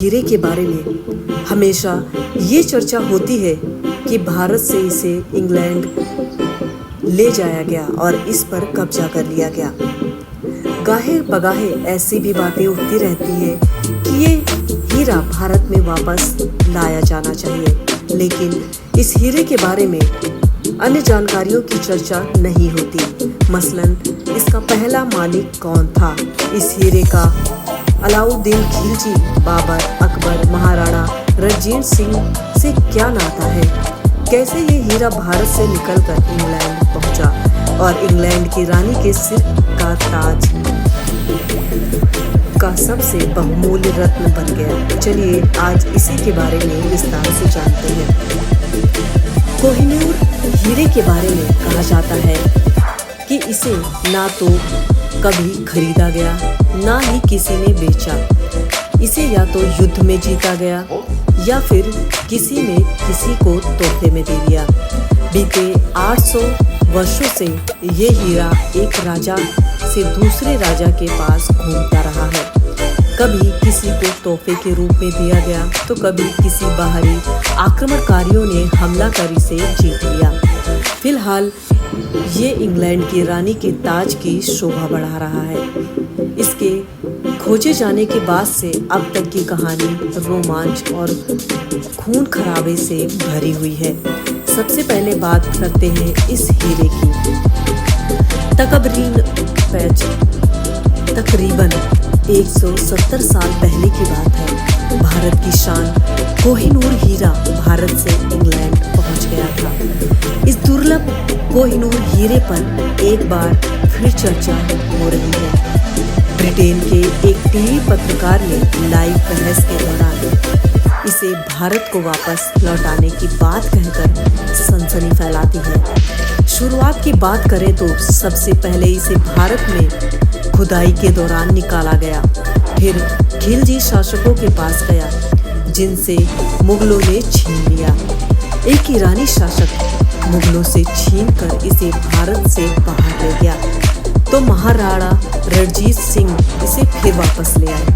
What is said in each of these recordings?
हीरे के बारे में हमेशा ये चर्चा होती है कि भारत से इसे इंग्लैंड ले जाया गया और इस पर कब्जा कर लिया गया। गाहे बगाहे ऐसी भी बातें उठती रहती है कि ये हीरा भारत में वापस लाया जाना चाहिए, लेकिन इस हीरे के बारे में अन्य जानकारियों की चर्चा नहीं होती। मसलन इसका पहला मालिक कौन था, इस हीरे का अलाउद्दीन खिलजी, बाबर, अकबर, महाराणा रणजीत सिंह से क्या नाता है, कैसे ये हीरा भारत से निकलकर इंग्लैंड पहुंचा और इंग्लैंड की रानी के सिर का ताज का सबसे बहुमूल्य रत्न बन गया। चलिए आज इसी के बारे में विस्तार से जानते हैं। कोहिनूर हीरे के बारे में कहा जाता है कि इसे ना तो कभी खरीदा गया, ना ही किसी ने बेचा। इसे या तो युद्ध में जीता गया या फिर किसी ने किसी को तोहफे में दे दिया। बीते 800 वर्षों से ये हीरा एक राजा से दूसरे राजा के पास घूमता रहा है। कभी किसी को तोहफे के रूप में दिया गया तो कभी किसी बाहरी आक्रमणकारियों ने हमला कर इसे जीत लिया। फिलहाल ये इंग्लैंड की रानी के ताज की शोभा बढ़ा रहा है। इसके खोजे जाने के बाद से अब तक की कहानी रोमांच और खून खराबे से भरी हुई है। सबसे पहले बात करते हैं इस हीरे की। तकरीबन 170 साल पहले की बात है। भारत की शान कोहिनूर हीरा भारत से इंग्लैंड पहुंच गया था। इस दुर्लभ कोहिनूर हीरे पर एक बार फिर चर्चा हो रही है। ब्रिटेन के एक टीवी पत्रकार ने लाइव बहस के दौरान इसे भारत को वापस लौटाने की बात कहकर सनसनी फैलाती है। शुरुआत की बात करें तो सबसे पहले इसे भारत में खुदाई के दौरान निकाला गया, फिर खिलजी शासकों के पास गया जिनसे मुगलों ने छीन लिया। एक ईरानी शासक मुगलों से छीनकर इसे भारत से बाहर ले गया तो महाराणा रणजीत सिंह इसे फिर वापस ले आए।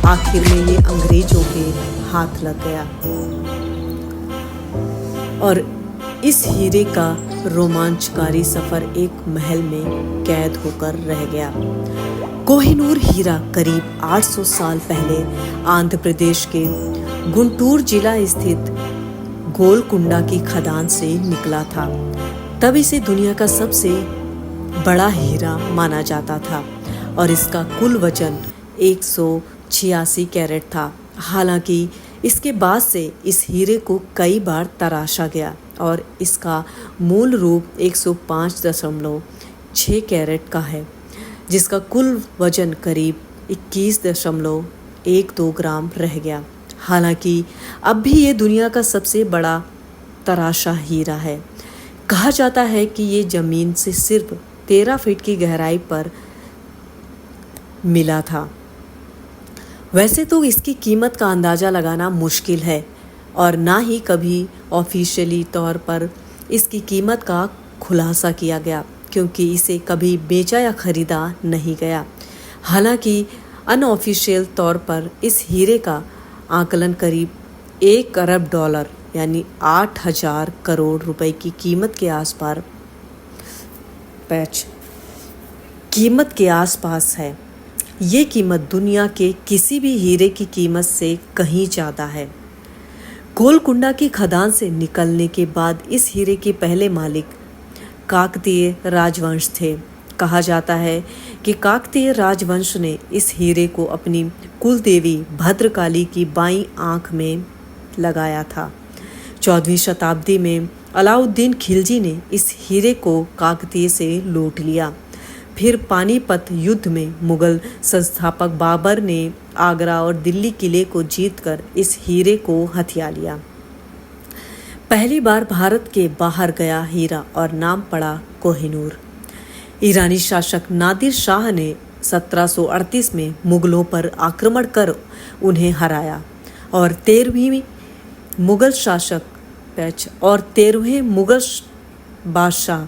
आखिर में ये अंग्रेजों के हाथ लग गया और इस हीरे का रोमांचकारी सफर एक महल में कैद होकर रह गया। कोहिनूर हीरा करीब 800 साल पहले आंध्र प्रदेश के गुंटूर जिला स्थित गोलकुंडा की खदान से निकला था। तब इसे दुनिया का सबसे बड़ा हीरा माना जाता था और इसका कुल वजन 186 कैरेट था। हालांकि इसके बाद से इस हीरे को कई बार तराशा गया और इसका मूल रूप 105.6 कैरेट का है, जिसका कुल वजन करीब 21.12 ग्राम रह गया। हालांकि अब भी ये दुनिया का सबसे बड़ा तराशा हीरा है। कहा जाता है कि ये जमीन से सिर्फ 13 फीट की गहराई पर मिला था। वैसे तो इसकी कीमत का अंदाज़ा लगाना मुश्किल है और ना ही कभी ऑफिशियली तौर पर इसकी कीमत का खुलासा किया गया, क्योंकि इसे कभी बेचा या खरीदा नहीं गया। हालांकि अनऑफिशियल तौर पर इस हीरे का आकलन करीब $1 अरब यानी 8,000 करोड़ रुपए की कीमत के आसपास है। ये कीमत दुनिया के किसी भी हीरे की कीमत से कहीं ज़्यादा है। गोलकुंडा की खदान से निकलने के बाद इस हीरे के पहले मालिक काकतीय राजवंश थे। कहा जाता है कि काकतीय राजवंश ने इस हीरे को अपनी कुलदेवी भद्रकाली की बाईं आंख में लगाया था। 14वीं शताब्दी में अलाउद्दीन खिलजी ने इस हीरे को काकतीय से लूट लिया। फिर पानीपत युद्ध में मुगल संस्थापक बाबर ने आगरा और दिल्ली किले को जीतकर इस हीरे को हथिया लिया। पहली बार भारत के बाहर गया हीरा और नाम पड़ा कोहिनूर। ईरानी शासक नादिर शाह ने 1738 में मुगलों पर आक्रमण कर उन्हें हराया और 13वें मुगल बादशाह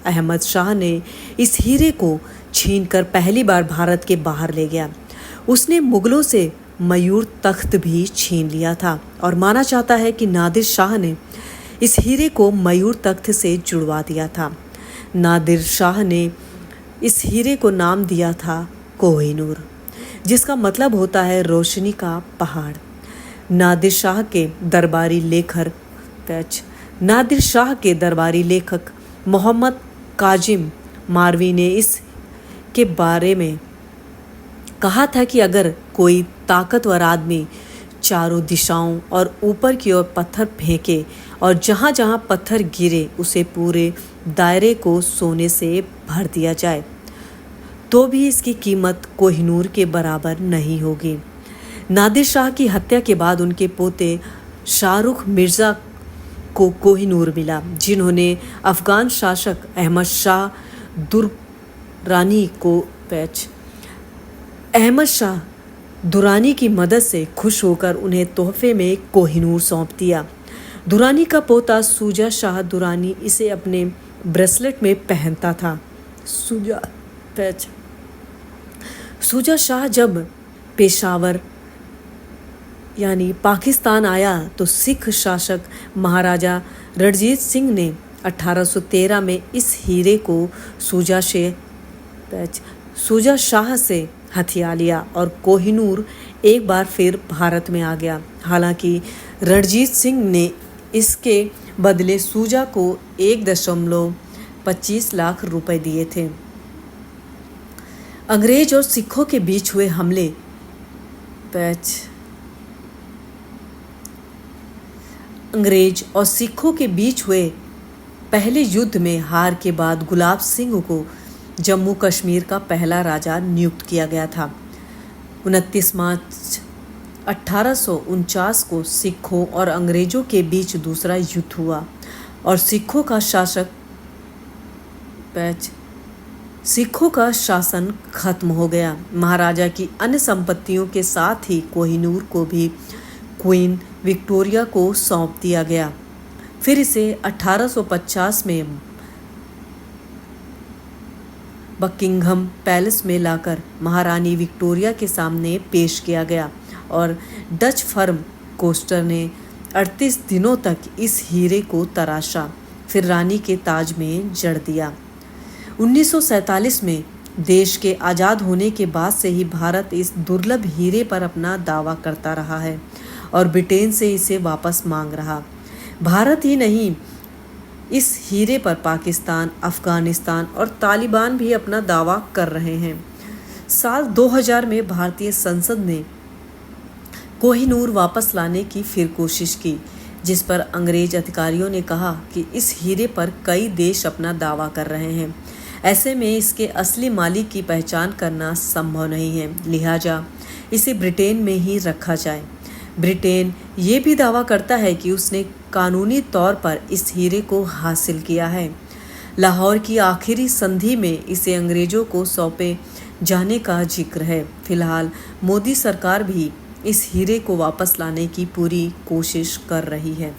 अहमद शाह ने इस हीरे को छीनकर पहली बार भारत के बाहर ले गया। उसने मुगलों से मयूर तख्त भी छीन लिया था और माना जाता है कि नादिर शाह ने इस हीरे को मयूर तख्त से जुड़वा दिया था। नादिर शाह ने इस हीरे को नाम दिया था कोहिनूर, जिसका मतलब होता है रोशनी का पहाड़। नादिर शाह के दरबारी लेखक मोहम्मद काजिम मारवी ने इस के बारे में कहा था कि अगर कोई ताकतवर आदमी चारों दिशाओं और ऊपर की ओर पत्थर फेंके और जहाँ जहाँ पत्थर गिरे उसे पूरे दायरे को सोने से भर दिया जाए तो भी इसकी कीमत कोहिनूर के बराबर नहीं होगी। नादिर शाह की हत्या के बाद उनके पोते शाहरुख मिर्ज़ा को कोहिनूर मिला, जिन्होंने अफगान शासक अहमद शाह दुरानी की मदद से खुश होकर उन्हें तोहफे में कोहिनूर सौंप दिया। दुरानी का पोता सूजा शाह दुरानी इसे अपने ब्रेसलेट में पहनता था। सूजा शाह जब पेशावर यानी पाकिस्तान आया तो सिख शासक महाराजा रणजीत सिंह ने 1813 में इस हीरे को सूजा शाह से हथिया लिया और कोहिनूर एक बार फिर भारत में आ गया। हालांकि रणजीत सिंह ने इसके बदले सूजा को 1.25 लाख रुपए दिए थे। अंग्रेज और सिखों के बीच हुए हमले अंग्रेज और सिखों के बीच हुए पहले युद्ध में हार के बाद गुलाब सिंह को जम्मू कश्मीर का पहला राजा नियुक्त किया गया था। 29 मार्च 1849 को सिखों और अंग्रेजों के बीच दूसरा युद्ध हुआ और सिखों का शासन खत्म हो गया। महाराजा की अन्य संपत्तियों के साथ ही कोहिनूर को भी क्वीन विक्टोरिया को सौंप दिया गया। फिर इसे 1850 में बकिंघम पैलेस में लाकर महारानी विक्टोरिया के सामने पेश किया गया और डच फर्म कोस्टर ने 38 दिनों तक इस हीरे को तराशा, फिर रानी के ताज में जड़ दिया। 1947 में देश के आज़ाद होने के बाद से ही भारत इस दुर्लभ हीरे पर अपना दावा करता रहा है और ब्रिटेन से इसे वापस मांग रहा। भारत ही नहीं, इस हीरे पर पाकिस्तान, अफगानिस्तान और तालिबान भी अपना दावा कर रहे हैं। साल 2000 में भारतीय संसद ने कोहिनूर वापस लाने की फिर कोशिश की, जिस पर अंग्रेज अधिकारियों ने कहा कि इस हीरे पर कई देश अपना दावा कर रहे हैं, ऐसे में इसके असली मालिक की पहचान करना संभव नहीं है, लिहाजा इसे ब्रिटेन में ही रखा जाए। ब्रिटेन ये भी दावा करता है कि उसने कानूनी तौर पर इस हीरे को हासिल किया है। लाहौर की आखिरी संधि में इसे अंग्रेजों को सौंपे जाने का जिक्र है। फिलहाल मोदी सरकार भी इस हीरे को वापस लाने की पूरी कोशिश कर रही है।